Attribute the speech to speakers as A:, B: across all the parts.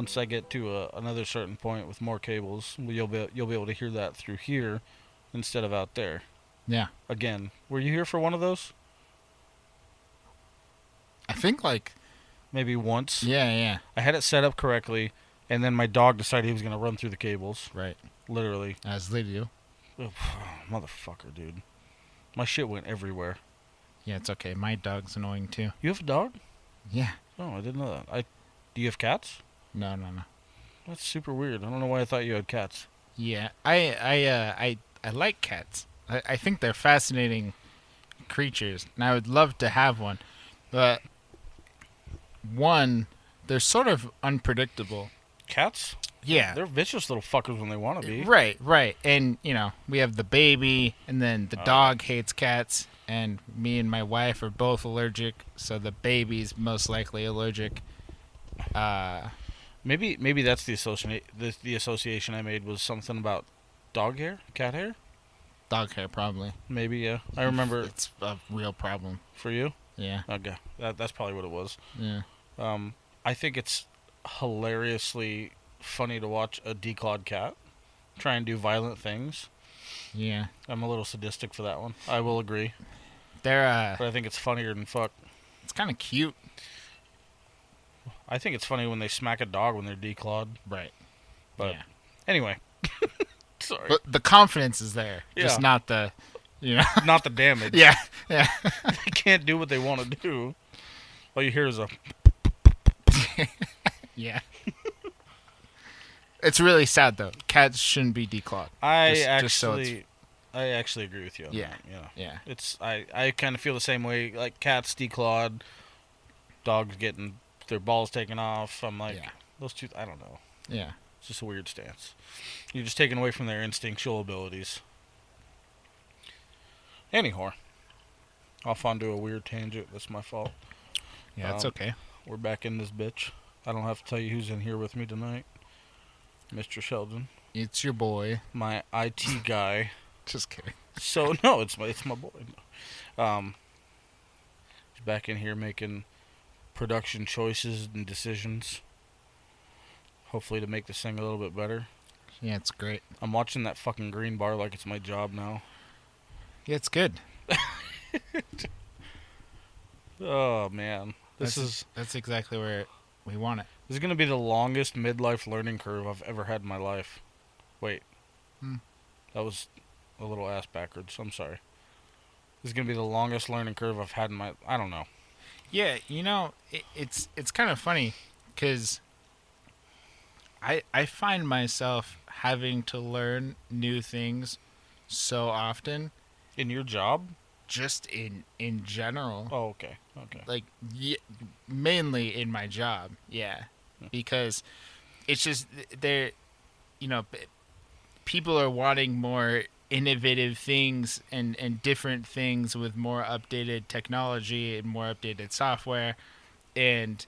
A: once I get to another certain point with more cables, you'll be able to hear that through here instead of out there.
B: Yeah.
A: Again, were you here for one of those?
B: I think like
A: Maybe once.
B: yeah.
A: I had it set up correctly, and then my dog decided he was gonna run through the cables.
B: Right.
A: Literally.
B: As they do.
A: Ugh, motherfucker, dude. My shit went everywhere.
B: Yeah, it's okay. My dog's annoying too.
A: You have a dog?
B: Yeah.
A: Oh, I didn't know that. Do you have cats?
B: No.
A: That's super weird. I don't know why I thought you had cats.
B: Yeah. I like cats. I think they're fascinating creatures, and I would love to have one. But one, they're sort of unpredictable.
A: Cats?
B: Yeah.
A: They're vicious little fuckers when they want to be.
B: Right. And, we have the baby, and then the dog hates cats, and me and my wife are both allergic, so the baby's most likely allergic.
A: Maybe that's the association I made was something about dog hair, cat hair.
B: Dog hair, probably.
A: Maybe, yeah. I remember.
B: It's a real problem.
A: For you?
B: Yeah.
A: Okay, that's probably what it was.
B: Yeah.
A: I think it's hilariously funny to watch a declawed cat try and do violent things.
B: Yeah.
A: I'm a little sadistic for that one. I will agree.
B: They're
A: But I think it's funnier than fuck.
B: It's kind of cute.
A: I think it's funny when they smack a dog when they're declawed.
B: Right.
A: But
B: yeah.
A: anyway. Sorry.
B: But the confidence is there.
A: Yeah.
B: Just not the,
A: Not the damage.
B: Yeah.
A: They can't do what they want to do. All you hear is a...
B: Yeah. It's really sad though. Cats shouldn't be declawed.
A: I
B: it's-
A: actually agree with you on
B: Yeah.
A: that. Yeah.
B: Yeah.
A: It's I kind of feel the same way. Like cats declawed, dogs getting their balls taken off. I'm like,
B: Yeah.
A: those two. I don't know.
B: Yeah.
A: It's just a weird stance. You're just taking away from their instinctual abilities. Anyhow, off onto a weird tangent. That's my fault.
B: Yeah, it's okay.
A: We're back in this bitch. I don't have to tell you who's in here with me tonight. Mr. Sheldon,
B: It's your boy.
A: my IT guy.
B: Just kidding.
A: So no, it's my boy. He's back in here making production choices and decisions. Hopefully to make this thing a little bit better.
B: Yeah, it's great.
A: I'm watching that fucking green bar like it's my job now.
B: Yeah, it's good.
A: Oh man,
B: That's exactly where we want it.
A: this is gonna be the longest midlife learning curve I've ever had in my life. Wait, that was a little ass backwards. I'm sorry. This is gonna be the longest learning curve I've had in my. I don't know.
B: Yeah, it's kind of funny because I find myself having to learn new things so often,
A: In your job?
B: just in general.
A: Oh, okay. Okay.
B: Like mainly in my job, yeah, because it's just they're people are wanting more innovative things and different things with more updated technology and more updated software, and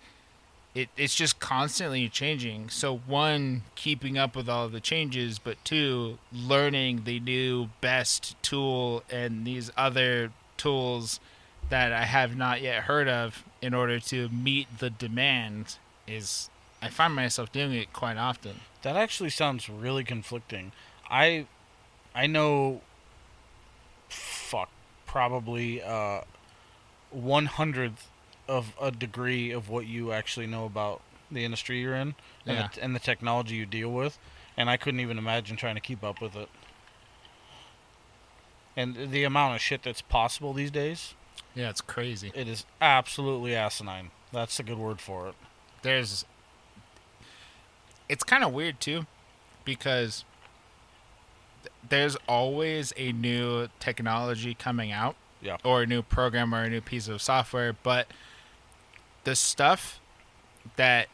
B: it's just constantly changing. So one, keeping up with all of the changes, but two, learning the new best tool and these other tools that I have not yet heard of in order to meet the demand I find myself doing it quite often.
A: That actually sounds really conflicting. I know, probably 1/100th of a degree of what you actually know about the industry you're in and the technology you deal with, and I couldn't even imagine trying to keep up with it. And the amount of shit that's possible these days,
B: Yeah, it's crazy.
A: it is absolutely asinine. That's a good word for it.
B: It's kind of weird too, because there's always a new technology coming out,
A: Yeah.
B: or a new program or a new piece of software, but the stuff that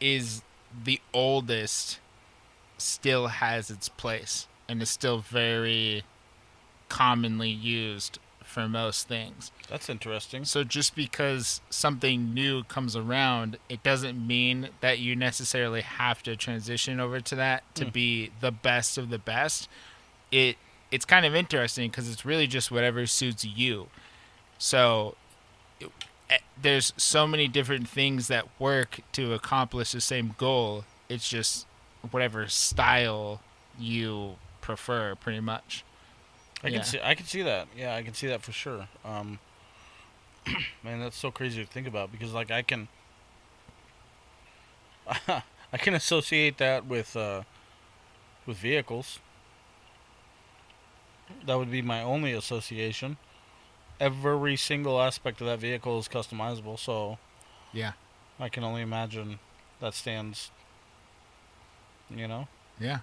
B: is the oldest still has its place and is still very commonly used for most things.
A: That's interesting.
B: So just because something new comes around, it doesn't mean that you necessarily have to transition over to that to be the best of the best. It's kind of interesting because it's really just whatever suits you. So there's so many different things that work to accomplish the same goal It's just whatever style you prefer, pretty much. Yeah.
A: I can see that. Yeah, I can see that for sure. Man, that's so crazy to think about because like I can I can associate that with vehicles. That would be my only association. Every single aspect of that vehicle is customizable, so
B: Yeah.
A: I can only imagine that stands, you know?
B: Yeah.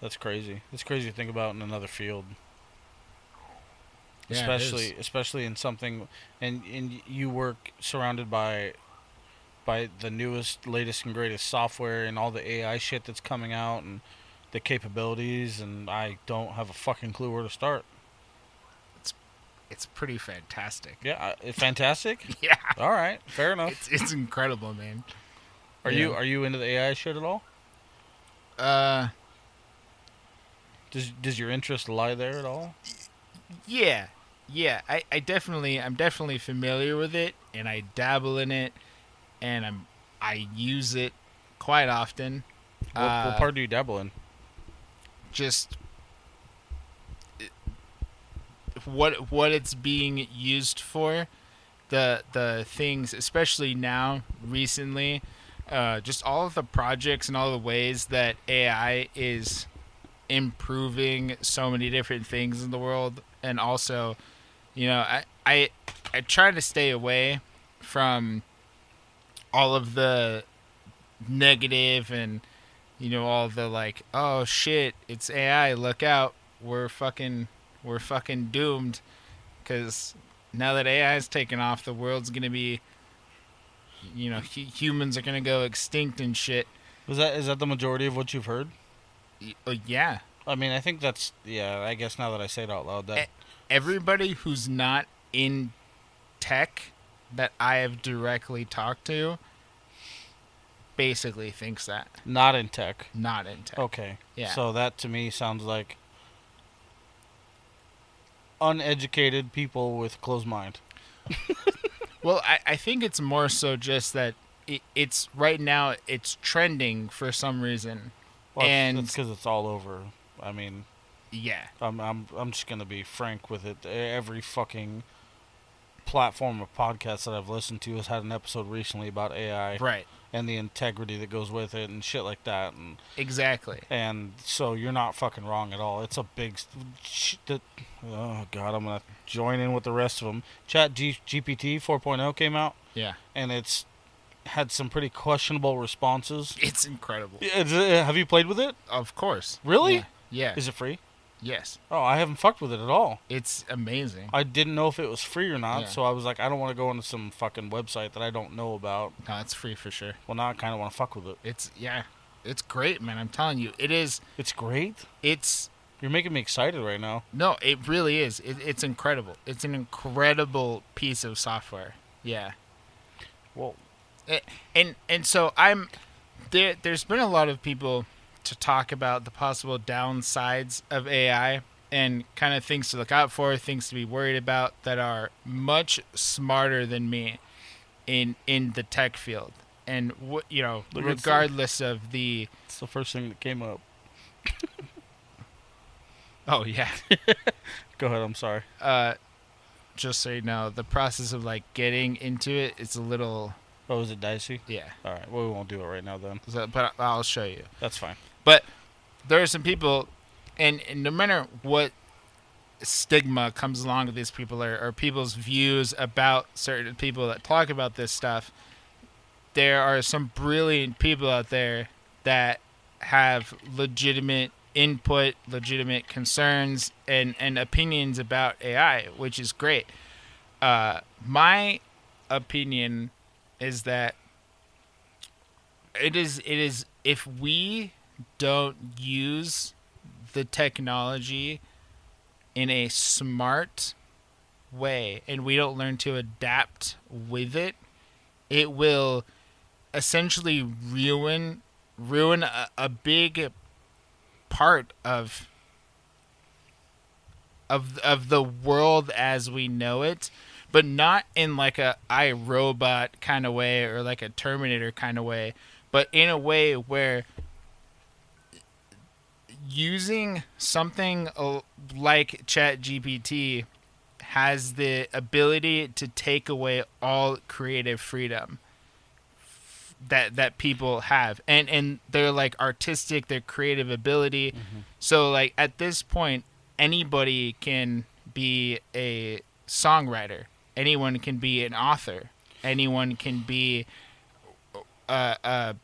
A: That's crazy. It's crazy to think about in another field.
B: Yeah, it is.
A: Especially in something and you work surrounded by the newest, latest and greatest software and all the AI shit that's coming out and the capabilities and I don't have a fucking clue where to start.
B: It's it's pretty fantastic.
A: Yeah, fantastic.
B: Yeah.
A: All right, fair enough.
B: It's incredible, man.
A: You
B: Yeah.
A: are you into the AI shit at all?
B: Uh
A: Does your interest lie there at all?
B: yeah. Yeah, I'm definitely familiar with it and I dabble in it and I use it quite often.
A: What
B: Uh
A: part do you dabble in?
B: just what it's being used for, the things, especially now recently, just all of the projects and all the ways that AI is improving so many different things in the world, and also, I try to stay away from all of the negative and all the like, oh shit, it's AI, look out, we're fucking doomed because now that AI is taken off, the world's gonna be, humans are gonna go extinct and shit.
A: Is that the majority of what you've heard?
B: Yeah.
A: I mean, I think that's yeah. I guess now that I say it out loud, that
B: Everybody who's not in tech that I have directly talked to basically thinks that.
A: not in tech.
B: Not in tech.
A: Okay,
B: Yeah.
A: so that to me sounds like uneducated people with closed mind.
B: Well, I think it's more so just that it's right now it's trending for some reason.
A: Well,
B: And
A: that's because it's all over. I mean,
B: yeah.
A: I'm just gonna be frank with it. Every fucking platform of podcasts that I've listened to has had an episode recently about AI
B: Right.
A: and the integrity that goes with it and shit like that.
B: Exactly.
A: And so you're not fucking wrong at all. It's a big. Oh god, I'm gonna join in with the rest of them. GPT 4.0 came out
B: Yeah.
A: and it's had some pretty questionable responses.
B: It's incredible.
A: Have you played with it?
B: Of course.
A: Really?
B: Yeah. Yeah.
A: Is it free?
B: Yes.
A: Oh, I haven't fucked with it at all.
B: It's amazing.
A: I didn't know if it was free or not,
B: Yeah.
A: so I was like, I don't want to go into some fucking website that I don't know about.
B: No, it's free for sure.
A: Well, now I kind of want to fuck with it.
B: It's great, man. I'm telling you, it is.
A: It's great.
B: It's
A: You're making me excited right now.
B: no, it really is. It's incredible. It's an incredible piece of software. Yeah.
A: Well,
B: And so I'm there. There's been a lot of people to talk about the possible downsides of AI and kind of things to look out for, things to be worried about that are much smarter than me in the tech field. And regardless of the
A: it's the first thing that came up.
B: oh yeah,
A: Go ahead. I'm sorry.
B: just so you know, the process of like getting into it, it's a little
A: Oh, is it dicey?
B: yeah.
A: All right. Well, we won't do it right now then.
B: So, but I'll show you.
A: That's fine.
B: But there are some people, and no matter what stigma comes along with these people or people's views about certain people that talk about this stuff, there are some brilliant people out there that have legitimate input, legitimate concerns, and opinions about AI, which is great. My opinion is that it is if we don't use the technology in a smart way and we don't learn to adapt with it, it will essentially ruin a big part of the world as we know it, but not in like a iRobot kind of way or like a Terminator kind of way, but in a way where using something like ChatGPT has the ability to take away all creative freedom that people have, and their like artistic, their creative ability.
A: Hmm.
B: So like at this point, anybody can be a songwriter, anyone can be an author, anyone can be a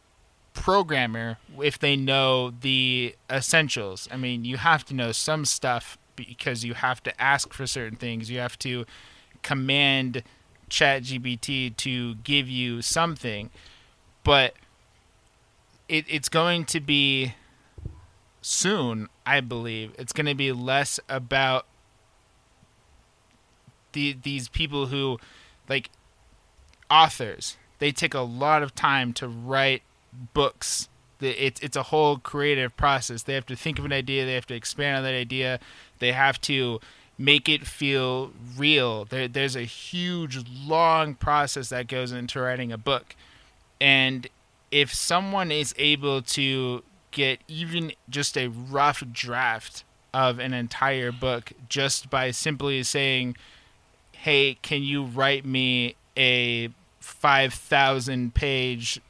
B: programmer if they know the essentials. I mean, you have to know some stuff because you have to ask for certain things. You have to command ChatGPT to give you something, but it's going to be soon, I believe. It's going to be less about these people who, like, authors. They take a lot of time to write books. It's a whole creative process. They have to think of an idea. They have to expand on that idea. They have to make it feel real. There's a huge, long process that goes into writing a book. And if someone is able to get even just a rough draft of an entire book just by simply saying, hey, can you write me a 5,000 page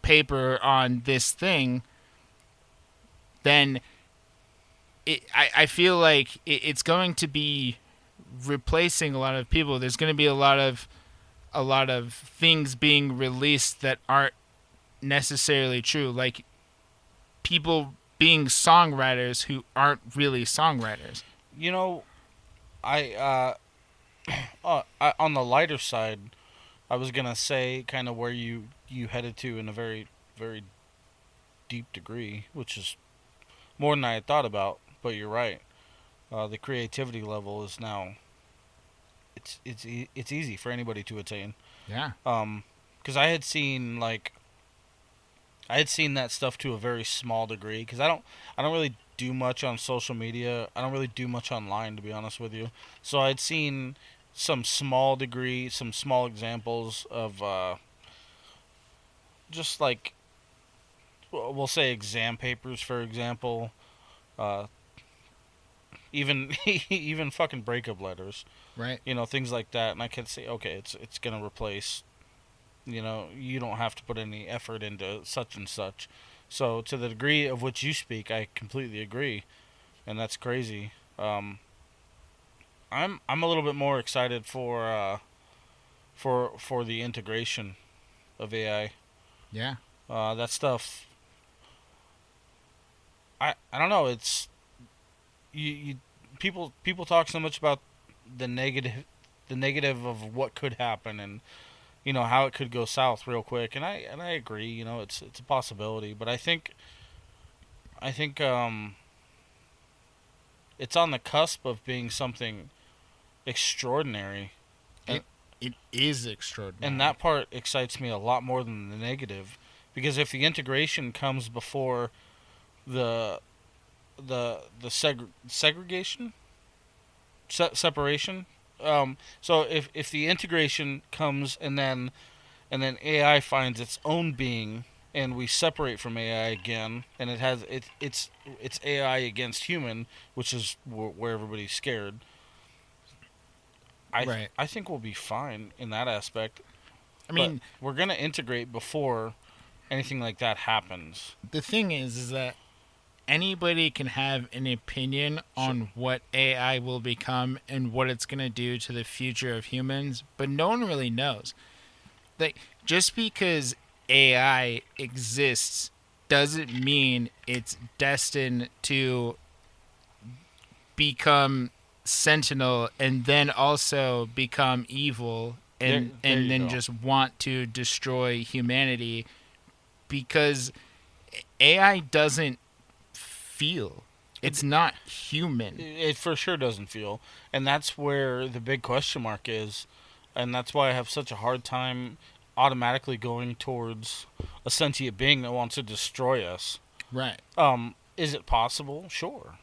B: paper on this thing, then I feel like it's going to be replacing a lot of people. There's going to be a lot of things being released that aren't necessarily true, like people being songwriters who aren't really songwriters.
A: You know, I on the lighter side, I was gonna say kind of where you headed to in a very deep degree, which is more than I had thought about. But you're right. The creativity level is now it's easy for anybody to attain.
B: Yeah.
A: Because I had seen that stuff to a very small degree. Because I don't really do much on social media. I don't really do much online, to be honest with you. So I'd seen some small degree, some small examples of just like we'll say exam papers, for example. Uh, even even fucking breakup letters,
B: Right.
A: things like that. And I can say, okay, it's gonna replace. You don't have to put any effort into such and such. So to the degree of which you speak, I completely agree, and that's crazy. I'm a little bit more excited for the integration of AI.
B: Yeah.
A: That stuff. I don't know. It's you people talk so much about the negative the negative of what could happen, and how it could go south real quick, and I agree. It's a possibility, but I think it's on the cusp of being something extraordinary, and
B: It it is
A: and
B: extraordinary.
A: that part excites me a lot more than the negative, because if the integration comes before the segregation, separation. So if the integration comes, and then AI finds its own being, and we separate from AI again, and it's AI against human, which is where everybody's scared.
B: Right.
A: I think we'll be fine in that aspect,
B: I
A: but
B: mean,
A: we're gonna integrate before anything like that happens.
B: the thing is that anybody can have an opinion
A: Sure.
B: on what AI will become and what it's going to do to the future of humans, but no one really knows. Like, just because AI exists doesn't mean it's destined to become sentinel and then also become evil and
A: There
B: and
A: you
B: then
A: go.
B: just want to destroy humanity, because AI doesn't feel. It's
A: It,
B: not human.
A: it for sure doesn't feel, and that's where the big question mark is, and that's why I have such a hard time automatically going towards a sentient being that wants to destroy us.
B: Right.
A: Is it possible? Sure.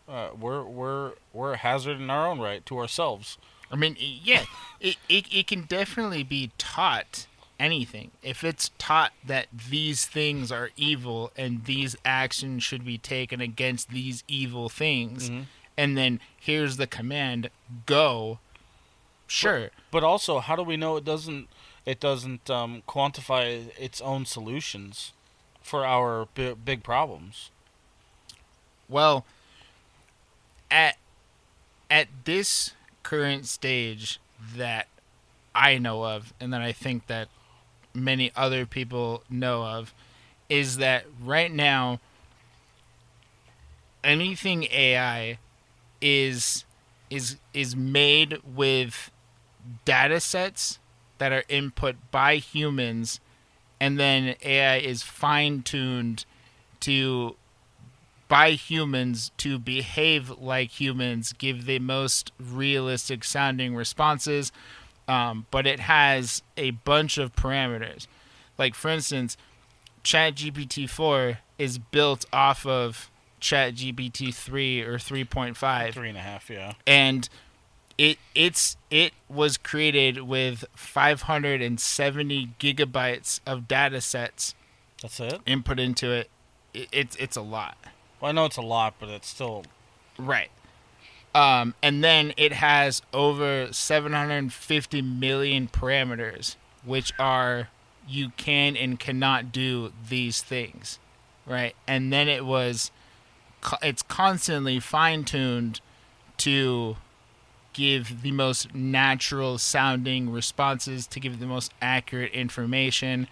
A: We're a hazard in our own right to ourselves.
B: I mean, yeah, it can definitely be taught anything, if it's taught that these things are evil and these actions should be taken against these evil things,
A: Mm-hmm.
B: and then here's the command, go, sure.
A: But also, how do we know it doesn't quantify its own solutions for our big problems?
B: Well, at at this current stage that I know of, and that I think that many other people know of, is that right now anything AI is made with data sets that are input by humans, and then AI is fine tuned to by humans to behave like humans, give the most realistic sounding responses, but it has a bunch of parameters. Like, for instance, ChatGPT 4 is built off of ChatGPT 3 or 3.5,
A: 3.5, yeah.
B: and it was created with 570 gigabytes of data sets
A: That's it?
B: input into it. It's a lot.
A: Well, I know it's a lot, but it's still...
B: Right. And then it has over 750 million parameters, which are you can and cannot do these things, right? And then it's constantly fine tuned to give the most natural sounding responses, to give the most accurate information,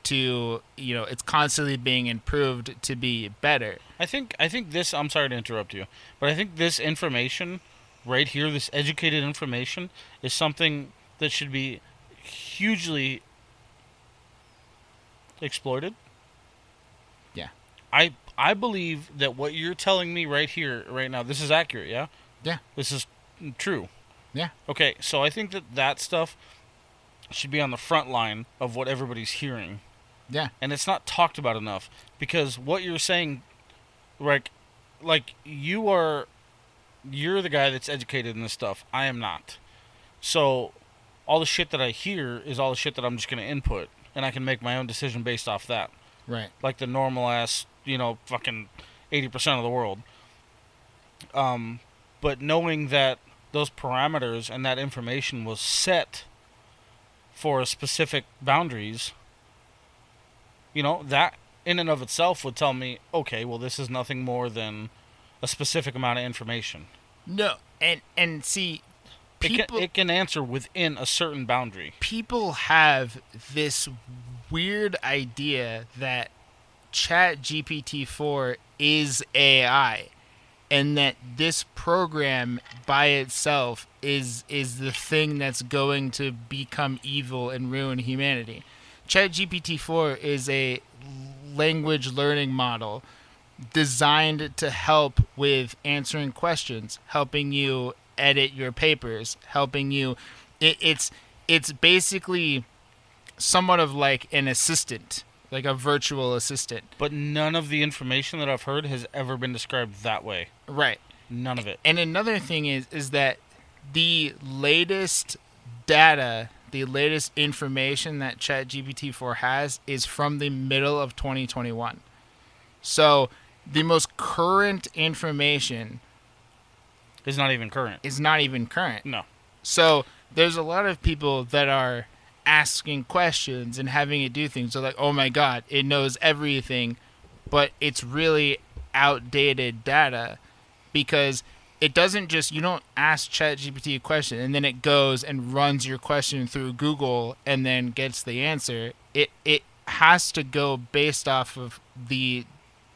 B: to, it's constantly being improved to be better.
A: I think this... I'm sorry to interrupt you, but I think this information right here, this educated information, is something that should be hugely exploited.
B: Yeah.
A: I believe that what you're telling me right here, right now, this is accurate, yeah?
B: Yeah.
A: This is true.
B: Yeah.
A: Okay, so I think that stuff should be on the front line of what everybody's hearing.
B: Yeah.
A: And it's not talked about enough, because what you're saying, like you're the guy that's educated in this stuff. I am not. So all the shit that I hear is all the shit that I'm just going to input, and I can make my own decision based off that.
B: Right.
A: Like the normal ass, fucking 80% of the world. But knowing that those parameters and that information was set for a specific boundaries, that in and of itself would tell me, okay, well, this is nothing more than a specific amount of information.
B: No, and see,
A: It can answer within a certain boundary.
B: People have this weird idea that ChatGPT 4 is AI, and that this program by itself is the thing that's going to become evil and ruin humanity. ChatGPT 4 is a language learning model designed to help with answering questions, helping you edit your papers, helping you... It's basically somewhat of like an assistant, like a virtual assistant.
A: But none of the information that I've heard has ever been described that way.
B: Right.
A: None of it.
B: And another thing is that the latest data, the latest information that ChatGPT 4 has is from the middle of 2021. So the most current information
A: It's not even current.
B: is not even current.
A: No.
B: So there's a lot of people that are asking questions and having it do things. So like, oh my God, it knows everything, but it's really outdated data, because it doesn't just, you don't ask ChatGPT a question and then it goes and runs your question through Google and then gets the answer. It has to go based off of the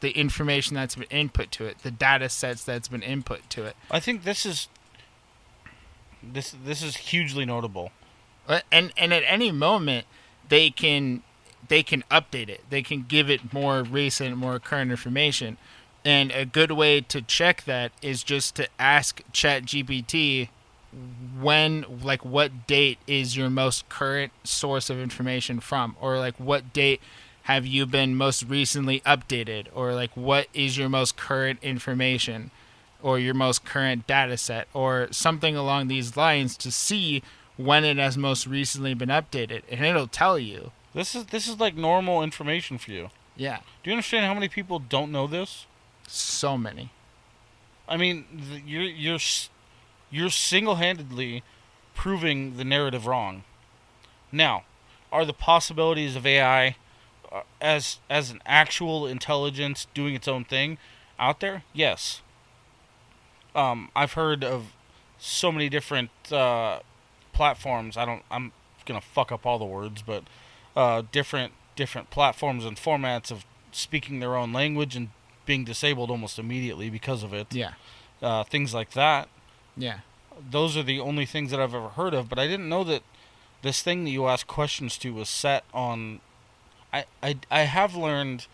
B: information that's been input to it, the data sets that's been input to it.
A: I think this is hugely notable.
B: And at any moment they can update it. They can give it more recent, more current information. And a good way to check that is just to ask ChatGPT what date is your most current source of information from, or like what date have you been most recently updated, or like what is your most current information or your most current data set, or something along these lines, to see when it has most recently been updated, and it'll tell you.
A: This is like normal information for you.
B: Yeah,
A: Do you understand how many people don't know this?
B: so many.
A: I mean, you're single-handedly proving the narrative wrong. Now, are the possibilities of AI as an actual intelligence doing its own thing out there? Yes. I've heard of so many different platforms. I'm gonna fuck up all the words, but different platforms and formats of speaking their own language and being disabled almost immediately because of it.
B: Yeah,
A: Things like that.
B: yeah.
A: Those are the only things that I've ever heard of. But I didn't know that this thing that you ask questions to was set on. I have learned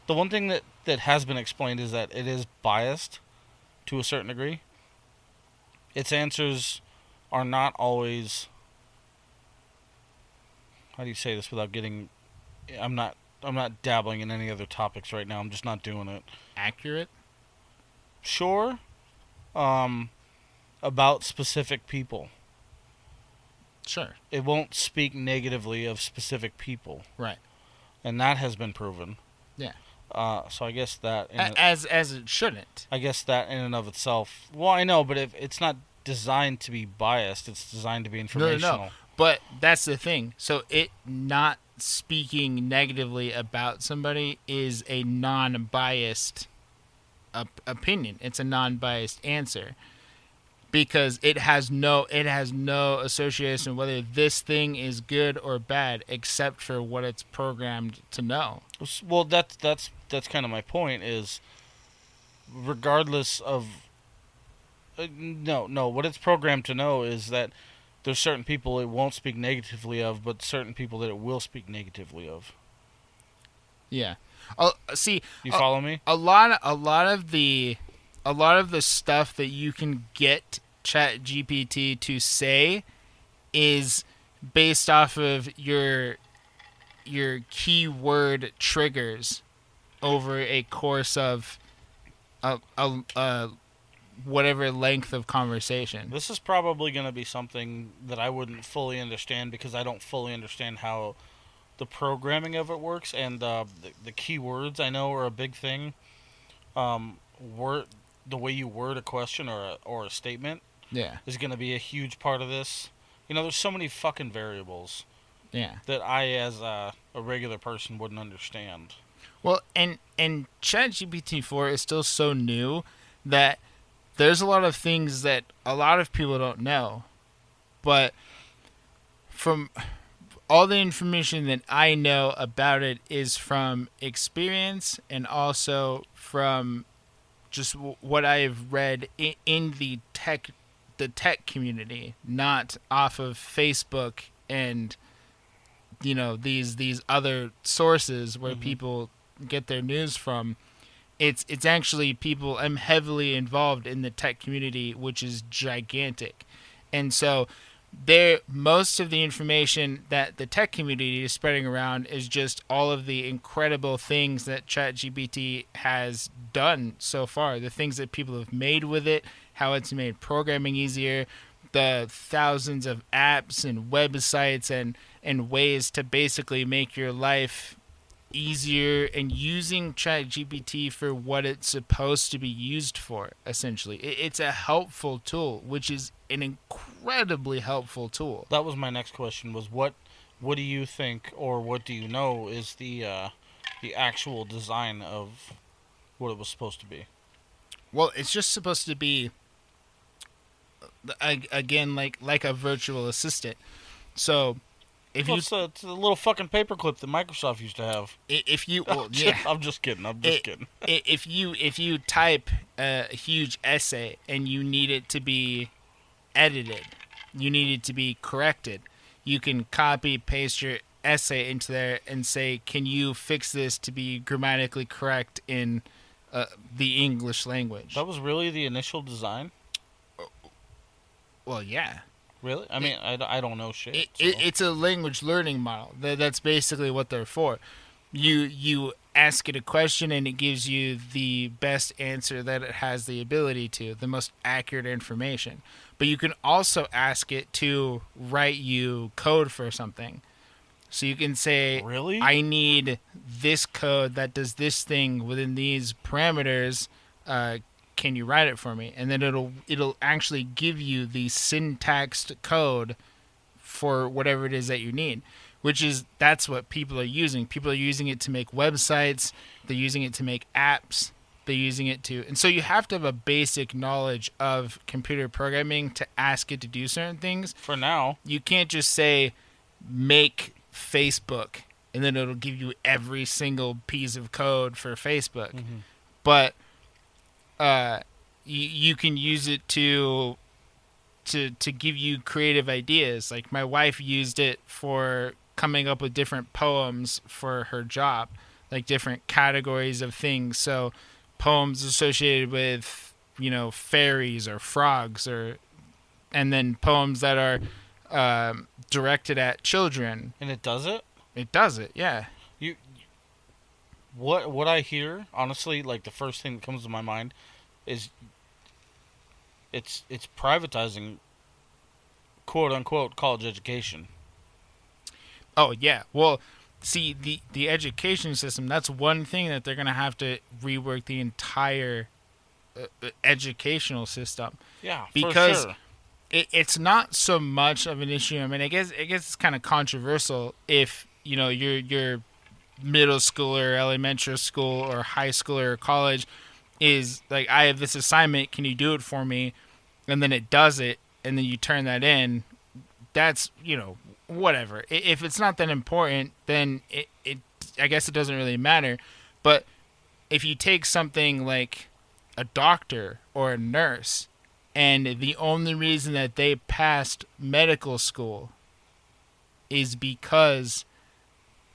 A: the one thing that has been explained is that it is biased to a certain degree. Its answers are not always. How do you say this without getting? I'm not. I'm not dabbling in any other topics right now. I'm just not doing it.
B: Accurate.
A: Sure. Um, about specific people.
B: Sure.
A: It won't speak negatively of specific people,
B: Right.
A: and that has been proven.
B: Yeah.
A: So I guess that
B: As it shouldn't.
A: I guess that in and of itself. Well, I know, but if it's not designed to be biased, it's designed to be informational.
B: No. But that's the thing. So it not speaking negatively about somebody is a non-biased opinion. It's a non-biased answer because it has no association whether this thing is good or bad except for what it's programmed to know.
A: Well, that's kind of my point. Is regardless of no, what it's programmed to know is that there's certain people it won't speak negatively of, but certain people that it will speak negatively of.
B: Yeah. See,
A: You follow me?
B: a lot of the stuff that you can get ChatGPT to say is based off of your keyword triggers over a course of a whatever length of conversation.
A: This is probably going to be something that I wouldn't fully understand because I don't fully understand how the programming of it works, and the keywords I know are a big thing. Word the way you word a question or a statement
B: Yeah.
A: is going to be a huge part of this. You know, there's so many fucking variables
B: Yeah.
A: that I, as a regular person, wouldn't understand.
B: Well, and ChatGPT 4 is still so new that there's a lot of things that a lot of people don't know. But from all the information that I know about it is from experience and also from just what I have read in the tech community, not off of Facebook and these other sources where people get their news from. It's actually people. I'm heavily involved in the tech community, which is gigantic, and so most of the information that the tech community is spreading around is just all of the incredible things that ChatGPT has done so far, the things that people have made with it, how it's made programming easier, the thousands of apps and websites and ways to basically make your life easier, and using ChatGPT for what it's supposed to be used for, essentially. It's a helpful tool, which is an incredibly helpful tool.
A: That was my next question. Was what do you think, or what do you know is the actual design of what it was supposed to be?
B: Well, it's just supposed to be, again, like a virtual assistant. So if
A: it's a little fucking paperclip that Microsoft used to have.
B: If you,
A: I'm just kidding. Kidding.
B: If you type a huge essay and you need it to be edited, you need it to be corrected, you can copy paste your essay into there and say, can you fix this to be grammatically correct in the English language?
A: That was really the initial design?
B: Well, yeah.
A: Really? I mean, I don't know shit.
B: It's a language learning model. That's basically what they're for. You ask it a question and it gives you the best answer that it has the ability to, the most accurate information. But you can also ask it to write you code for something. So you can say,
A: Really?
B: I need this code that does this thing within these parameters. Uh, can you write it for me? And then it'll actually give you the syntaxed code for whatever it is that you need. Which is that's what people are using. People are using it to make websites. They're using it to make apps. They're using it to, and so you have to have a basic knowledge of computer programming to ask it to do certain things.
A: For now.
B: You can't just say make Facebook and then it'll give you every single piece of code for Facebook.
A: Mm-hmm.
B: But you can use it to give you creative ideas. Like my wife used it for coming up with different poems for her job, like different categories of things. So poems associated with, fairies or frogs, or and then poems that are directed at children.
A: And it does it?
B: It does it, yeah.
A: You what I hear, honestly, like the first thing that comes to my mind is it's privatizing quote unquote college education.
B: Oh yeah. Well, see the education system. That's one thing that they're gonna have to rework the entire educational system,
A: Yeah,
B: because
A: for sure.
B: it's not so much of an issue. I mean, I guess it's kind of controversial if your middle school or elementary school or high school or college is like, I have this assignment, can you do it for me? And then it does it, and then you turn that in. That's whatever. If it's not that important, then it I guess it doesn't really matter. But if you take something like a doctor or a nurse, and the only reason that they passed medical school is because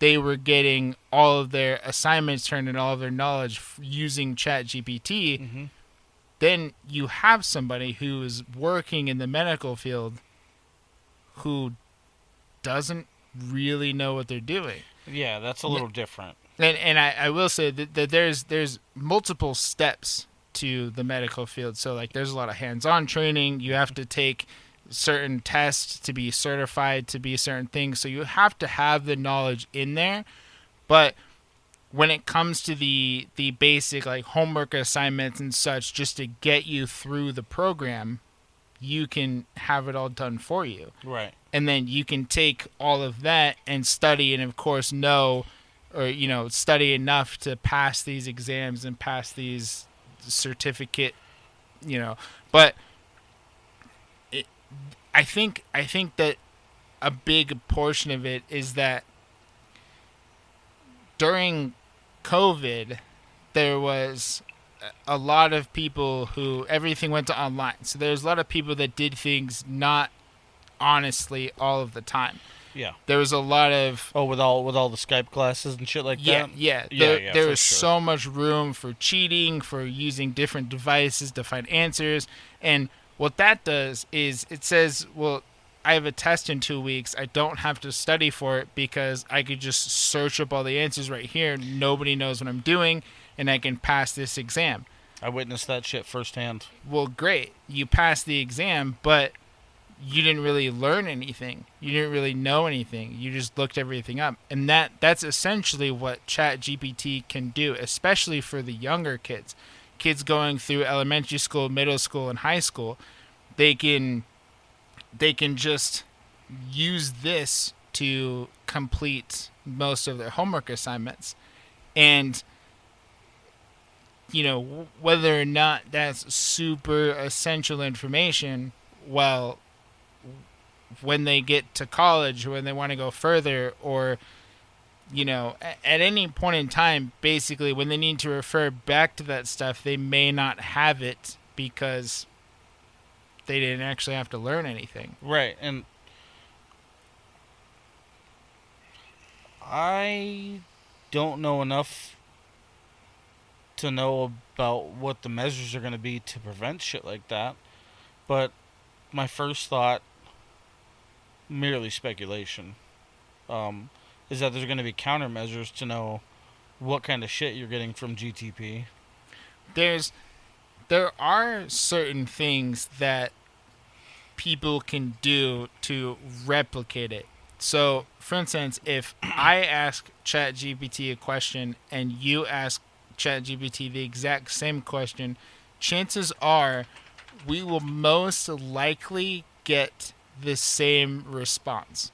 B: they were getting all of their assignments turned and all of their knowledge using ChatGPT,
A: Mm-hmm.
B: then you have somebody who is working in the medical field who doesn't really know what they're doing.
A: Yeah, that's a little different.
B: And I will say that there's multiple steps to the medical field. So like there's a lot of hands-on training. You have to take certain tests to be certified to be certain things. So you have to have the knowledge in there. But when it comes to the basic like homework assignments and such, just to get you through the program, you can have it all done for you.
A: Right.
B: And then you can take all of that and study, and of course know, or study enough to pass these exams and pass these certificate, but I think that a big portion of it is that during COVID there was a lot of people who everything went to online. So there's a lot of people that did things not honestly all of the time.
A: Yeah.
B: There was a lot of
A: with all the Skype classes and shit like that.
B: yeah.
A: Yeah,
B: There
A: for
B: was
A: sure.
B: so much room for cheating, for using different devices to find answers, and what that does is it says, well, I have a test in 2 weeks. I don't have to study for it because I could just search up all the answers right here. Nobody knows what I'm doing, and I can pass this exam.
A: I witnessed that shit firsthand.
B: Well, great. You passed the exam, but you didn't really learn anything. You didn't really know anything. You just looked everything up. And that's essentially what ChatGPT can do, especially for the younger kids. Kids going through elementary school, middle school, and high school. They can just use this to complete most of their homework assignments. And whether or not that's super essential information, well, when they get to college, when they want to go further, or at any point in time, basically when they need to refer back to that stuff, they may not have it because they didn't actually have to learn anything.
A: Right, and I don't know enough to know about what the measures are going to be to prevent shit like that, but my first thought, merely speculation, is that there's going to be countermeasures to know what kind of shit you're getting from GTP.
B: There's there are certain things that people can do to replicate it. So, for instance, if I ask ChatGPT a question and you ask ChatGPT the exact same question, chances are we will most likely get the same response.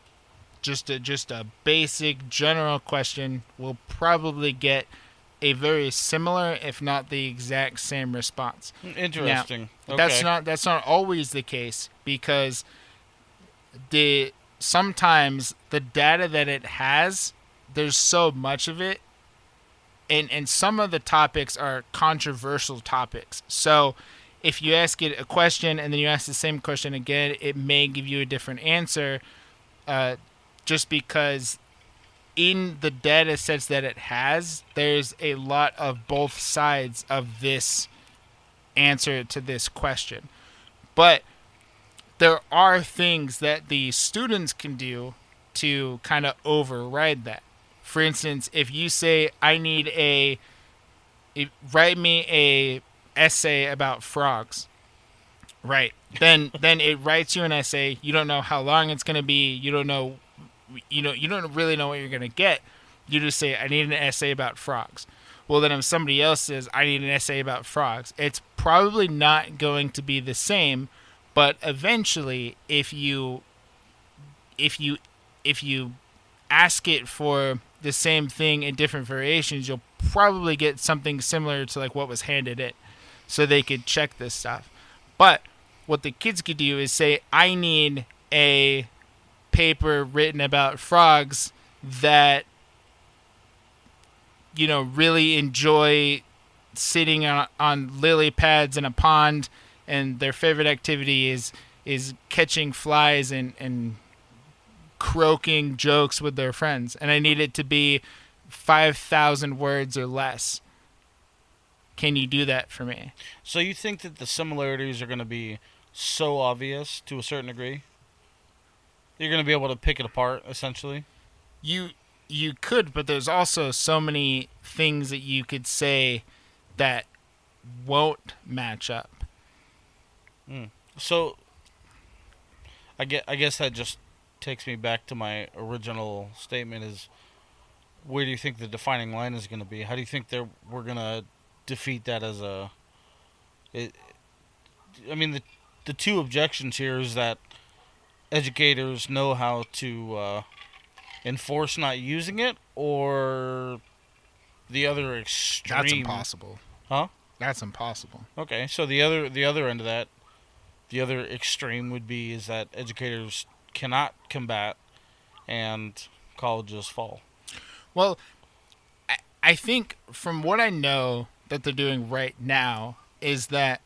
B: Just a basic general question will probably get a very similar, if not the exact same response. Now,
A: Interesting.
B: that's
A: Okay.
B: not always the case because the sometimes the data that it has, there's so much of it, and some of the topics are controversial topics. So if you ask it a question and then you ask the same question again, it may give you a different answer, uh, just because in the data sets that it has, there's a lot of both sides of this answer to this question. But there are things that the students can do to kind of override that. For instance, if you say, I need write me a essay about frogs, right? Then it writes you an essay. You don't know how long it's going to be. You don't really know what you're going to get. You just say, I need an essay about frogs. Well, then if somebody else says, I need an essay about frogs, it's probably not going to be the same. But eventually, if you if you ask it for the same thing in different variations, you'll probably get something similar to like what was handed in, so they could check this stuff. But what the kids could do is say, I need a paper written about frogs that really enjoy sitting on lily pads in a pond, and their favorite activity is catching flies and croaking jokes with their friends, and I need it to be 5,000 words or less. Can you do that for me?
A: So you think that the similarities are going to be so obvious to a certain degree? You're going to be able to pick it apart, essentially?
B: You you could, but there's also so many things that you could say that won't match up.
A: Mm. So I guess that just takes me back to my original statement is where do you think the defining line is going to be? How do you think we're going to defeat that as a... It, I mean, the two objections here is that educators know how to enforce not using it, or the other
B: That's
A: extreme.
B: impossible.
A: Huh?
B: That's impossible.
A: Okay, so the other end of that, the other extreme would be is that educators cannot combat and colleges fall.
B: Well, I think from what I know that they're doing right now is that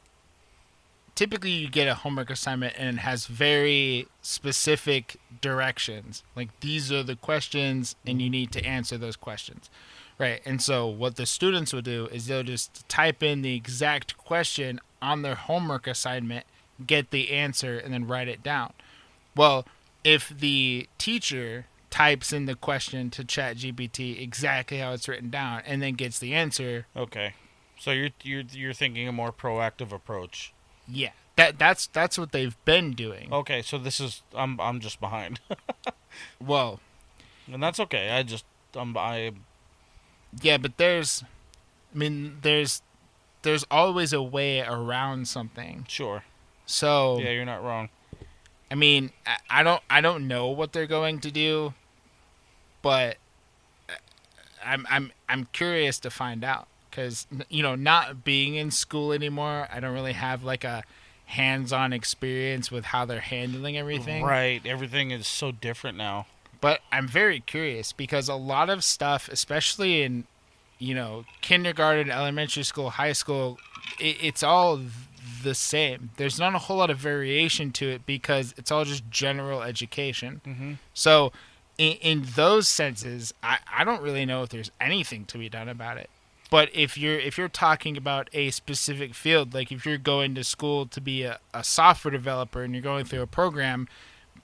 B: typically you get a homework assignment and it has very specific directions. Like these are the questions and you need to answer those questions. Right. And so what the students will do is they'll just type in the exact question on their homework assignment, get the answer, and then write it down. Well, if the teacher types in the question to ChatGPT exactly how it's written down and then gets the answer,
A: Okay, so you're thinking a more proactive approach.
B: yeah, that's what they've been doing.
A: Okay, so this is I'm just behind,
B: Well,
A: and that's okay. I
B: yeah, but there's always a way around something.
A: sure.
B: So,
A: Yeah, you're not wrong.
B: I mean, I don't know what they're going to do, but I'm curious to find out because not being in school anymore, I don't really have like a hands-on experience with how they're handling everything.
A: Right, everything is so different now.
B: But I'm very curious because a lot of stuff, especially in kindergarten, elementary school, high school, it's all the same. There's not a whole lot of variation to it because it's all just general education.
A: Mm-hmm.
B: So in those senses, I don't really know if there's anything to be done about it. But if you're talking about a specific field, like if you're going to school to be a software developer and you're going through a program,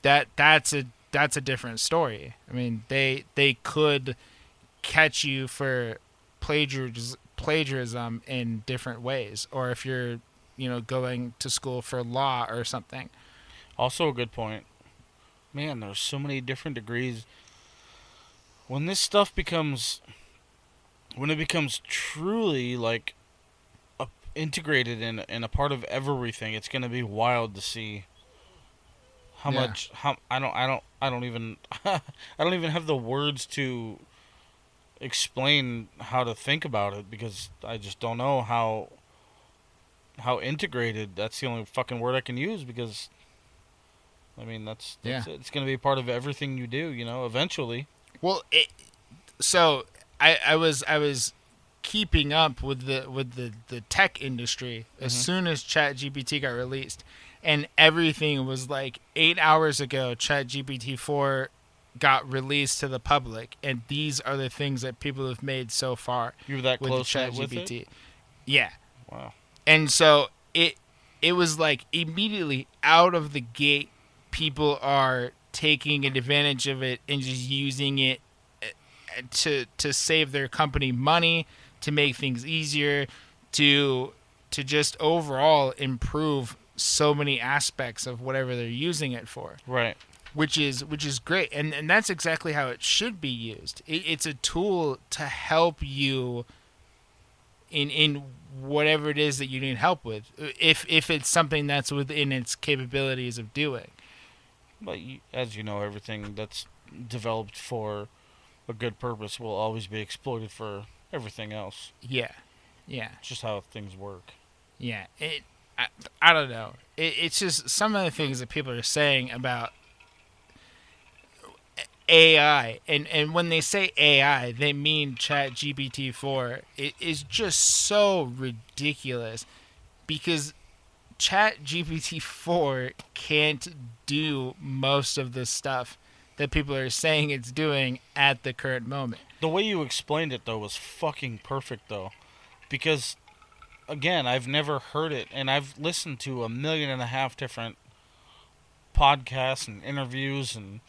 B: that's that's a different story. I mean, they could catch you for plagiarism in different ways, or if you're, going to school for law or something.
A: Also, a good point. Man, there's so many different degrees. When this stuff becomes, when it becomes truly like integrated in a part of everything, it's gonna be wild to see how
B: Yeah.
A: much. How I don't even I don't even have the words to explain how to think about it because I just don't know how integrated. That's the only fucking word I can use because I mean
B: Yeah.
A: that's it. It's gonna be a part of everything you do. Eventually.
B: Well, so I was keeping up with the tech industry as
A: Hmm.
B: soon as ChatGPT got released, and everything was like 8 hours ago. ChatGPT 4 got released to the public, and these are the things that people have made so far
A: You were that
B: with the
A: close knit with it.
B: ChatGPT. Yeah,
A: Wow.
B: and so it was like immediately out of the gate, people are taking advantage of it and just using it to save their company money, to make things easier, to just overall improve so many aspects of whatever they're using it for,
A: Right.
B: which is great, and that's exactly how it should be used. It's a tool to help you in whatever it is that you need help with, if it's something that's within its capabilities of doing.
A: But as you know, everything that's developed for a good purpose will always be exploited for everything else.
B: Yeah, yeah,
A: It's just how things work.
B: yeah. I, I don't know. It's just some of the things that people are saying about AI, and when they say AI, they mean Chat GPT 4. It is just so ridiculous because Chat GPT 4 can't do most of the stuff that people are saying it's doing at the current moment.
A: The way you explained it though was fucking perfect though, because again, I've never heard it, and I've listened to 1.5 million different podcasts and interviews and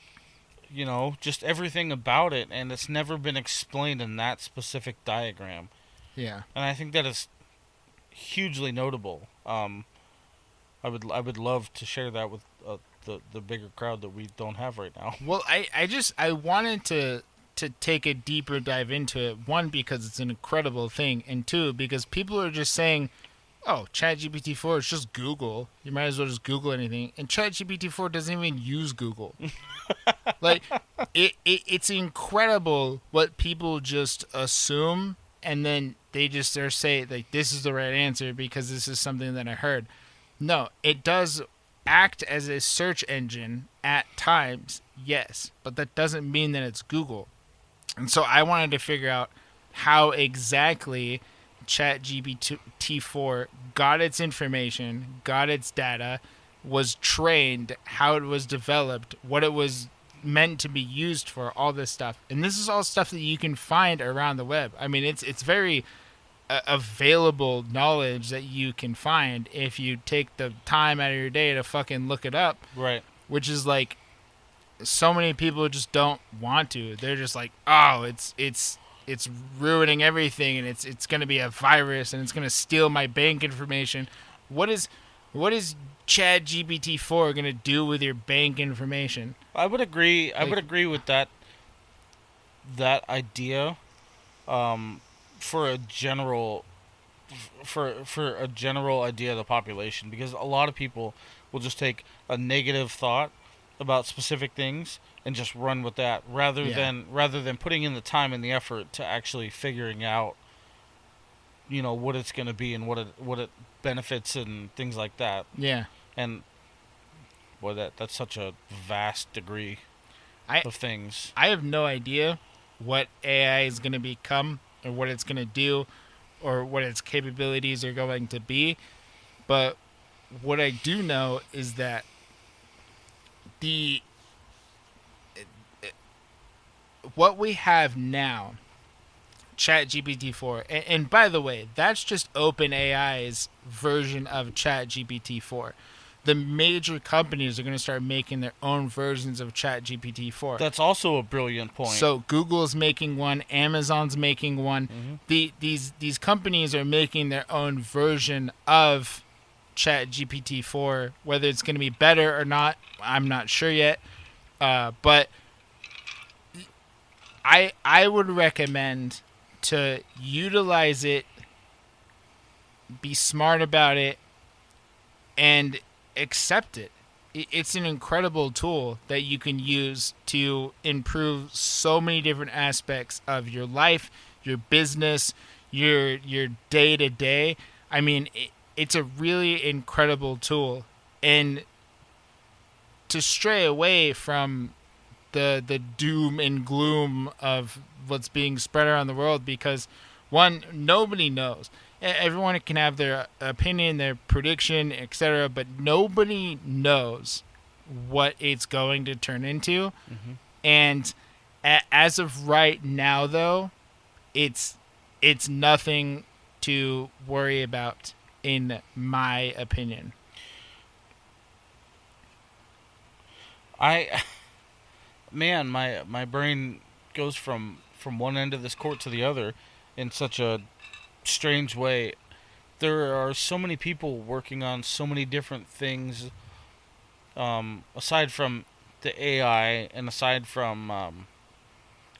A: just everything about it, and it's never been explained in that specific diagram.
B: Yeah.
A: And I think that is hugely notable. I would love to share that with the bigger crowd that we don't have right now.
B: Well, I wanted to take a deeper dive into it. One, because it's an incredible thing, and two, because people are just saying, "Oh, ChatGPT 4 is just Google. You might as well just Google anything." And ChatGPT 4 doesn't even use Google. Like, it's incredible what people just assume, and then they just say like, "This is the right answer because this is something that I heard." No, it does act as a search engine at times, yes, but that doesn't mean that it's Google. And so I wanted to figure out how exactly ChatGPT 4 got its information, got its data, was trained, how it was developed, what it was meant to be used for, all this stuff. And this is all stuff that you can find around the web. I mean, it's very available knowledge that you can find if you take the time out of your day to fucking look it up,
A: Right.
B: which is like so many people just don't want to. They're just like, "Oh, it's ruining everything, and it's going to be a virus, and it's going to steal my bank information." What is Chad GPT 4 going to do with your bank information?
A: I would agree. I would
B: Like,
A: agree with that idea. Um, for a general for a general idea of the population, because a lot of people will just take a negative thought about specific things and just run with that
B: yeah,
A: rather than putting in the time and the effort to actually figuring out what it's going to be and what it benefits and things like that.
B: yeah.
A: And boy, that's such a vast degree
B: I
A: of things.
B: I have no idea what AI is going to become, or what it's going to do, or what its capabilities are going to be. But what I do know is that the what we have now, ChatGPT 4, and by the way, that's just OpenAI's version of ChatGPT 4. the major companies are going to start making their own versions of ChatGPT 4.
A: That's also a brilliant point.
B: So Google's making one, Amazon's making one.
A: Mm-hmm.
B: These companies are making their own version of ChatGPT 4. Whether it's going to be better or not, I'm not sure yet. But I would recommend to utilize it, be smart about it, and accept it. It's an incredible tool that you can use to improve so many different aspects of your life, your business, your day to day. I mean, it's a really incredible tool, and to stray away from the doom and gloom of what's being spread around the world, because one, nobody knows. Everyone can have their opinion, their prediction, etc., but nobody knows what it's going to turn into.
A: Mm-hmm.
B: And as of right now, though, it's nothing to worry about, in my opinion.
A: Man, my brain goes from one end of this court to the other in such a strange way. There are so many people working on so many different things, aside from the AI and aside from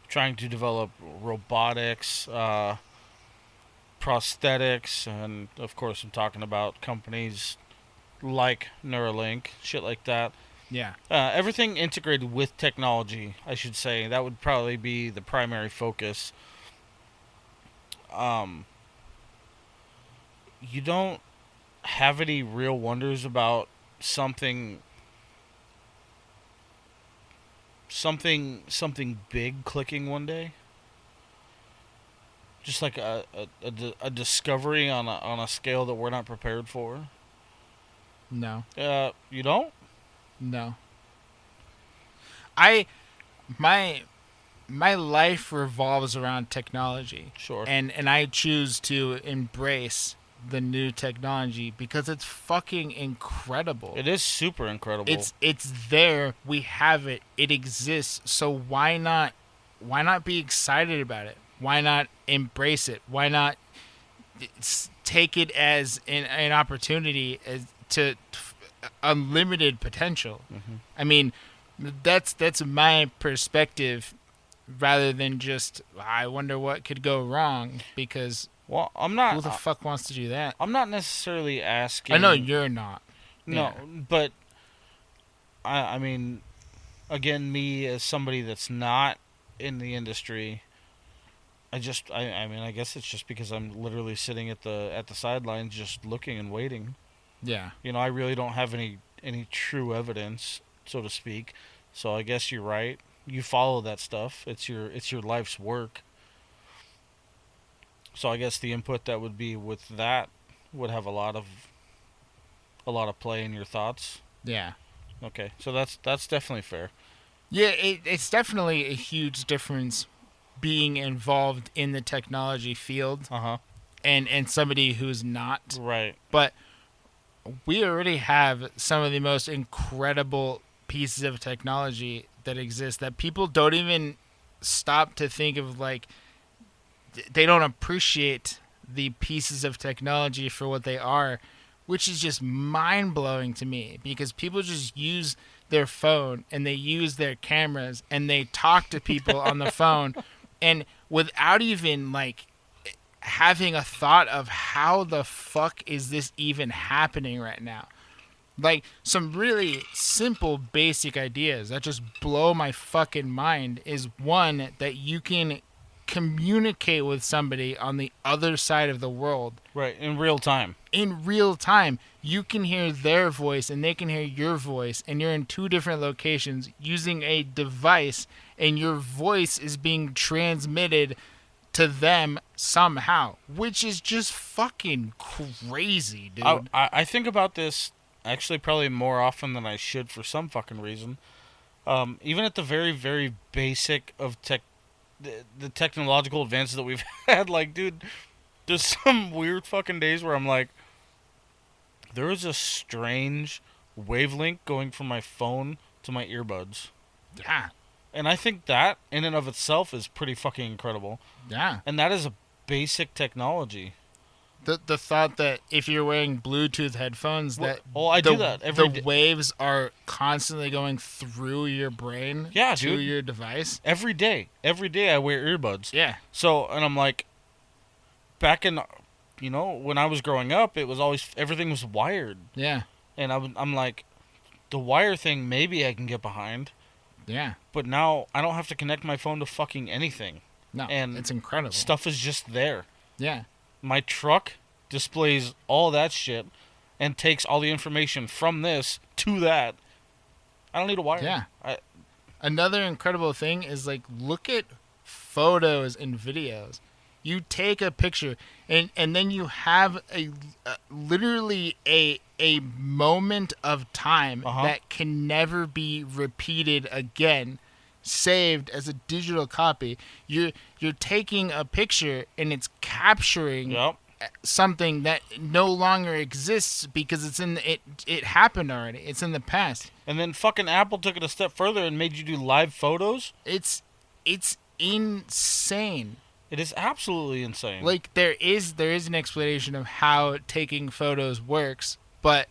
A: trying to develop robotics, prosthetics, and of course I'm talking about companies like Neuralink, shit like that.
B: Yeah.
A: Everything integrated with technology, I should say. That would probably be the primary focus. Um, you don't have any real wonders about something big clicking one day? Just like a discovery on a scale that we're not prepared for?
B: No.
A: You don't?
B: No. I my my life revolves around technology.
A: Sure.
B: And I choose to embrace the new technology because it's fucking incredible.
A: It is super incredible.
B: It's there, we have it. It exists. So why not be excited about it? Why not embrace it? Why not take it as an opportunity to unlimited potential?
A: Mm-hmm.
B: I mean, that's my perspective, rather than just I wonder what could go wrong, because
A: Well,
B: who the fuck wants to do that?
A: I'm not necessarily asking.
B: I know you're not.
A: No,
B: Yeah.
A: but I mean, again, me as somebody that's not in the industry, I mean, I guess it's just because I'm literally sitting at the sidelines, just looking and waiting.
B: Yeah.
A: You know, I really don't have any true evidence, so to speak. So I guess you're right. You follow that stuff. It's your life's work. So I guess the input that would be with that would have a lot of play in your thoughts.
B: Yeah.
A: Okay, so that's definitely fair.
B: Yeah, it's definitely a huge difference being involved in the technology field
A: Uh huh.
B: and somebody who's not.
A: Right.
B: But we already have some of the most incredible pieces of technology that exist that people don't even stop to think of. Like, they don't appreciate the pieces of technology for what they are, which is just mind-blowing to me, because people just use their phone and they use their cameras and they talk to people on the phone, and without even like having a thought of how the fuck is this even happening right now. Like, some really simple basic ideas that just blow my fucking mind is, one, that you can communicate with somebody on the other side of the world
A: Right. In real time.
B: in real time. You can hear their voice and they can hear your voice, and you're in two different locations using a device, and your voice is being transmitted to them somehow, which is just fucking crazy, dude.
A: I think about this actually probably more often than I should for some fucking reason. Even at the very, very basic of the technological advances that we've had, like, dude, there's some weird fucking days where I'm like, there is a strange wavelength going from my phone to my earbuds.
B: Yeah.
A: And I think that, in and of itself, is pretty fucking incredible.
B: Yeah.
A: And that is a basic technology.
B: The thought that if you're wearing Bluetooth headphones, that
A: I do that every day.
B: The waves are constantly going through your brain to your device.
A: Every day I wear earbuds.
B: Yeah.
A: So, and I'm like, back in, when I was growing up, it was always, everything was wired.
B: Yeah.
A: And I'm like, the wire thing, maybe I can get behind.
B: Yeah.
A: But now I don't have to connect my phone to fucking anything.
B: No,
A: and
B: it's incredible.
A: Stuff is just there.
B: Yeah.
A: My truck displays all that shit and takes all the information from this to that. I don't need a wire.
B: Yeah. Another incredible thing is, like, look at photos and videos. You take a picture and then you have literally a moment of time that can never be repeated again, saved as a digital copy. You're taking a picture and it's capturing something that no longer exists because it happened already. It's in the past.
A: And then fucking Apple took it a step further and made you do live photos.
B: It's insane.
A: It is absolutely insane.
B: Like, there is an explanation of how taking photos works, but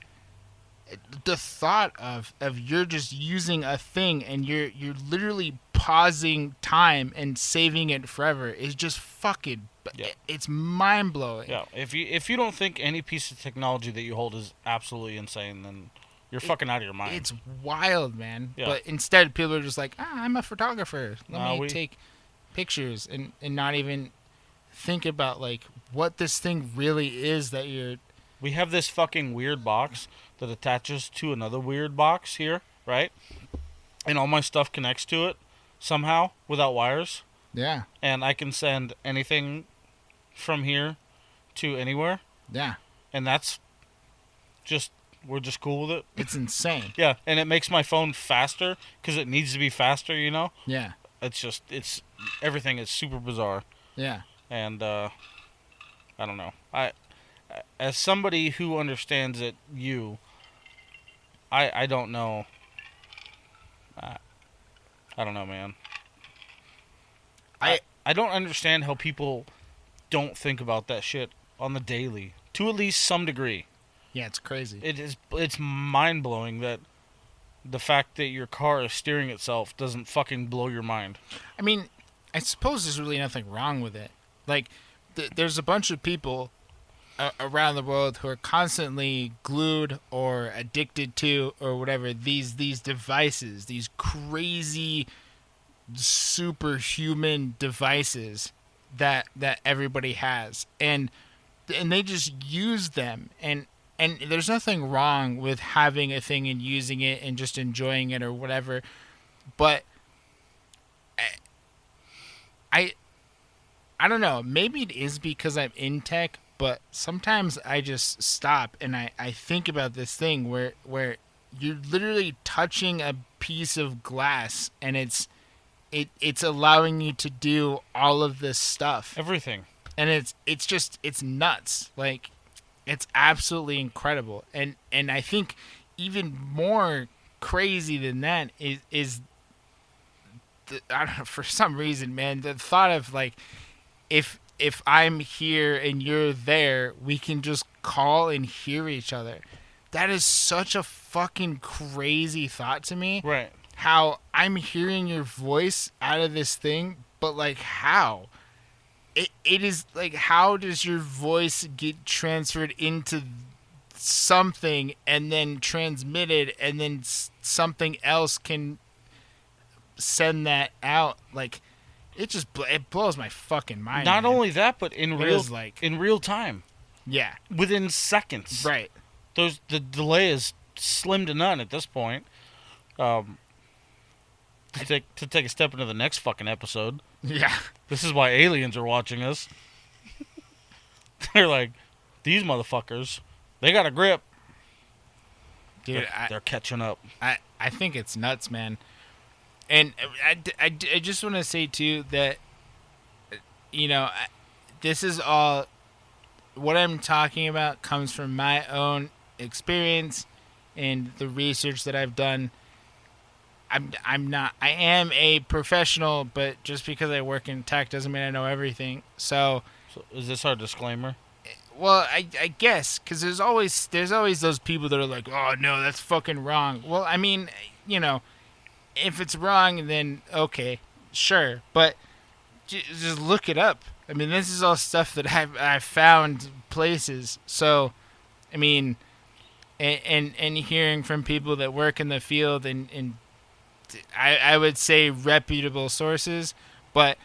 B: the thought of you're just using a thing and you're literally pausing time and saving it forever is just fucking it's mind blowing.
A: Yeah, if you don't think any piece of technology that you hold is absolutely insane, then you're fucking out of your mind.
B: It's wild, man.
A: Yeah.
B: But instead, people are just like, I'm a photographer. Let me take pictures and not even think about, like, what this thing really is that you're...
A: We have this fucking weird box that attaches to another weird box here, right? And all my stuff connects to it somehow without wires.
B: Yeah.
A: And I can send anything from here to anywhere.
B: Yeah.
A: And that's just... We're just cool with it.
B: It's insane.
A: Yeah, and it makes my phone faster because it needs to be faster,
B: Yeah.
A: It's everything is super bizarre.
B: Yeah.
A: And I don't know. As somebody who understands it, I don't know. I don't know, man. I don't understand how people don't think about that shit on the daily, to at least some degree.
B: Yeah, it's crazy.
A: It's mind-blowing that the fact that your car is steering itself doesn't fucking blow your mind.
B: I mean, I suppose there's really nothing wrong with it. Like, there's a bunch of people around the world who are constantly glued or addicted to or whatever these devices, these crazy superhuman devices that everybody has, and they just use them, and there's nothing wrong with having a thing and using it and just enjoying it or whatever, but I don't know, maybe it is because I'm in tech, but sometimes I just stop and I think about this thing where you're literally touching a piece of glass and it's allowing you to do all of this stuff.
A: Everything.
B: And it's nuts. Like, it's absolutely incredible. And I think even more crazy than that is I don't know, for some reason, man, the thought of, like, if I'm here and you're there, we can just call and hear each other. That is such a fucking crazy thought to me.
A: Right.
B: How I'm hearing your voice out of this thing, but, like, how? It is, like, how does your voice get transferred into something and then transmitted and then something else can send that out? Like, it blows my fucking mind.
A: Not
B: man.
A: only that, but in real time.
B: Yeah.
A: Within seconds.
B: Right.
A: The delay is slim to none at this point. To take a step into the next fucking episode.
B: Yeah.
A: This is why aliens are watching us. They're like, these motherfuckers, they got a grip.
B: Dude,
A: they're catching up.
B: I think it's nuts, man. And I just want to say, too, that, this is all, what I'm talking about comes from my own experience and the research that I've done. I'm not. I am a professional, but just because I work in tech doesn't mean I know everything. So,
A: So is this our disclaimer?
B: well, I guess because there's always those people that are like, oh no, that's fucking wrong. Well, I mean, you know, if it's wrong, then okay, sure, but just look it up. I mean, this is all stuff that I've found places. So, I mean, and hearing from people that work in the field and I would say reputable sources, but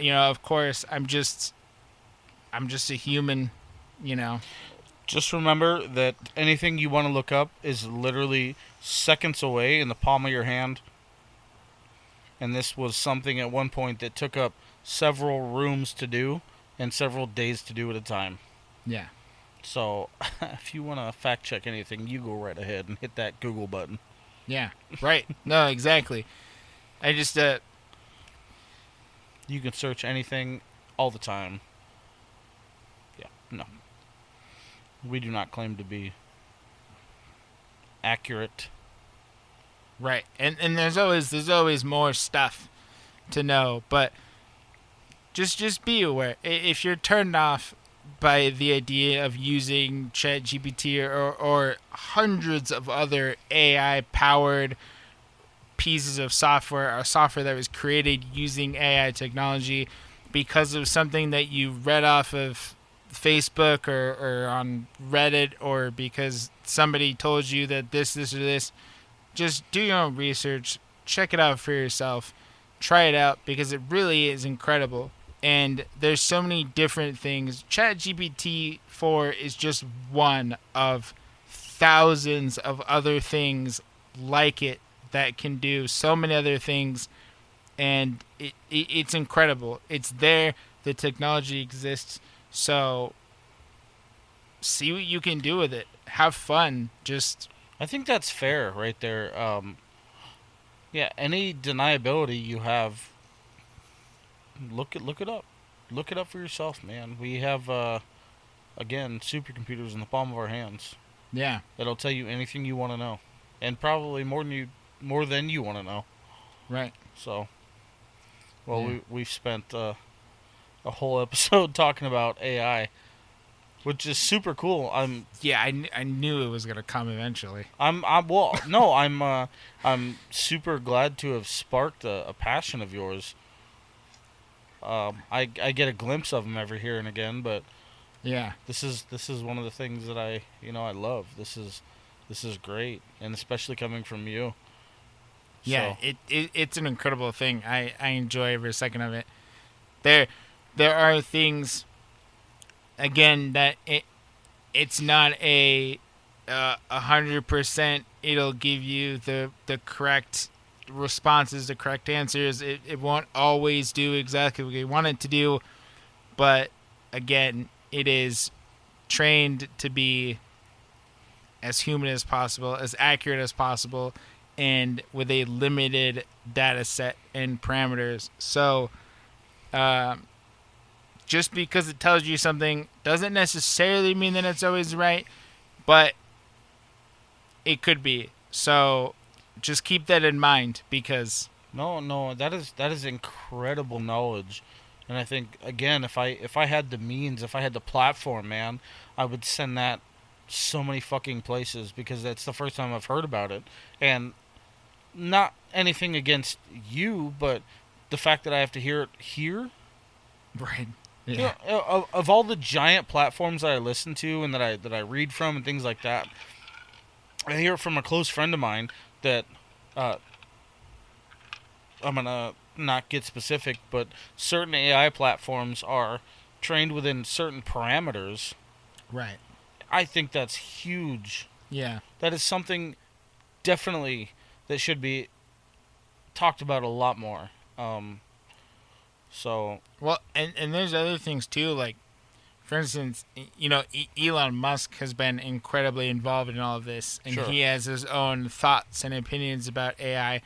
B: of course, I'm just a human, you know.
A: Just remember that anything you want to look up is literally seconds away in the palm of your hand. And this was something at one point that took up several rooms to do and several days to do at a time.
B: Yeah.
A: So, if you want to fact check anything, you go right ahead and hit that Google button.
B: Yeah. Right. No, exactly. I just
A: You can search anything all the time. Yeah, no. We do not claim to be accurate.
B: right. And there's always more stuff to know, but just be aware. If you're turned off by the idea of using ChatGPT or hundreds of other AI powered pieces of software or software that was created using AI technology because of something that you read off of Facebook or on Reddit, or because somebody told you that this, or this, just do your own research, check it out for yourself, try it out because it really is incredible. And there's so many different things. ChatGPT 4 is just one of thousands of other things like it that can do so many other things, and it's incredible. It's there. The technology exists. So see what you can do with it. Have fun. Just
A: I think that's fair right there. Yeah, any deniability you have, look it up. Look it up for yourself, man. We have again supercomputers in the palm of our hands.
B: yeah,
A: That'll tell you anything you want to know, and probably more than you want to know.
B: right.
A: So, well,
B: Yeah.
A: we've spent a whole episode talking about AI, which is super cool.
B: Yeah, I knew it was gonna come eventually.
A: I'm well, no, I'm super glad to have sparked a passion of yours. I get a glimpse of them every here and again, but
B: Yeah,
A: this is one of the things that I love. This is great, and especially coming from you.
B: yeah.
A: So
B: It's an incredible thing. I enjoy every second of it. There there are things again that it's not 100%. It'll give you the correct responses, the correct answers. It won't always do exactly what you want it to do, but again, it is trained to be as human as possible, as accurate as possible, and with a limited data set and parameters. So, um, just because it tells you something doesn't necessarily mean that it's always right, but it could be. So, just keep that in mind because
A: no, that is incredible knowledge, and I think again, if I had the means, if I had the platform, man, I would send that so many fucking places because that's the first time I've heard about it, and not anything against you, but the fact that I have to hear it here.
B: right,
A: You
B: yeah,
A: know, of all the giant platforms that I listen to and that I read from and things like that, I hear it from a close friend of mine that uh, I'm gonna not get specific, but certain AI platforms are trained within certain parameters.
B: right,
A: I think that's huge.
B: yeah.
A: That is something definitely that should be talked about a lot more. So
B: Well, and there's other things too, like for instance, Elon Musk has been incredibly involved in all of this, and
A: sure,
B: he has his own thoughts and opinions about AI,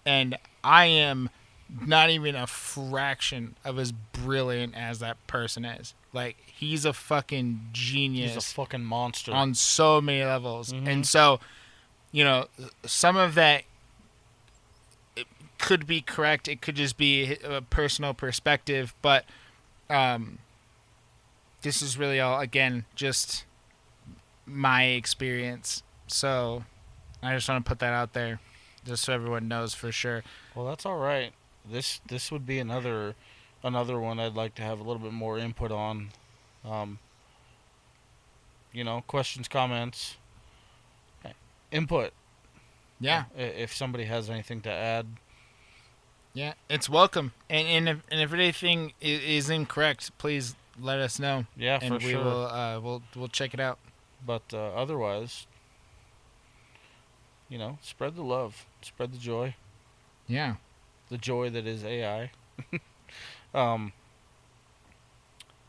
B: and I am not even a fraction of as brilliant as that person is. Like, he's a fucking genius.
A: He's a fucking monster.
B: On so many levels.
A: Mm-hmm.
B: And so, you know, some of that could be correct. It could just be a personal perspective. But this is really all, again, just my experience. So I just want to put that out there just so everyone knows for sure.
A: Well, that's all right. This would be another one I'd like to have a little bit more input on. You know, questions, comments, input.
B: Yeah.
A: If somebody has anything to add.
B: Yeah, it's welcome. And if anything is incorrect, please let us know.
A: Yeah,
B: and
A: for sure.
B: And we'll check it out.
A: But otherwise, you know, spread the love, spread the joy.
B: Yeah.
A: The joy that is AI.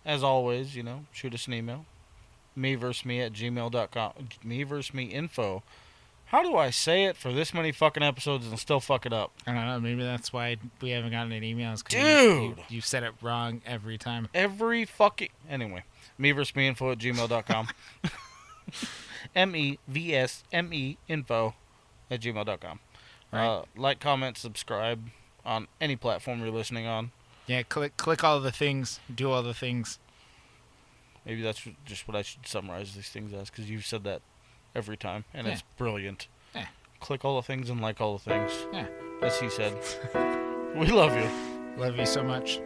A: As always, you know, shoot us an email. me@gmail.com. me info. How do I say it for this many fucking episodes and still fuck it up?
B: I don't know. Maybe that's why we haven't gotten any emails.
A: Dude!
B: You said it wrong every time.
A: Every fucking... Anyway, me@gmail.com. mevsmeinfo@gmail.com.
B: Right.
A: Like, comment, subscribe on any platform you're listening on.
B: Yeah, click all the things. Do all the things.
A: Maybe that's just what I should summarize these things as, because you've said that every time, and it's brilliant.
B: Yeah.
A: Click all the things and like all the things.
B: Yeah.
A: As he said. We love you.
B: Love you so much.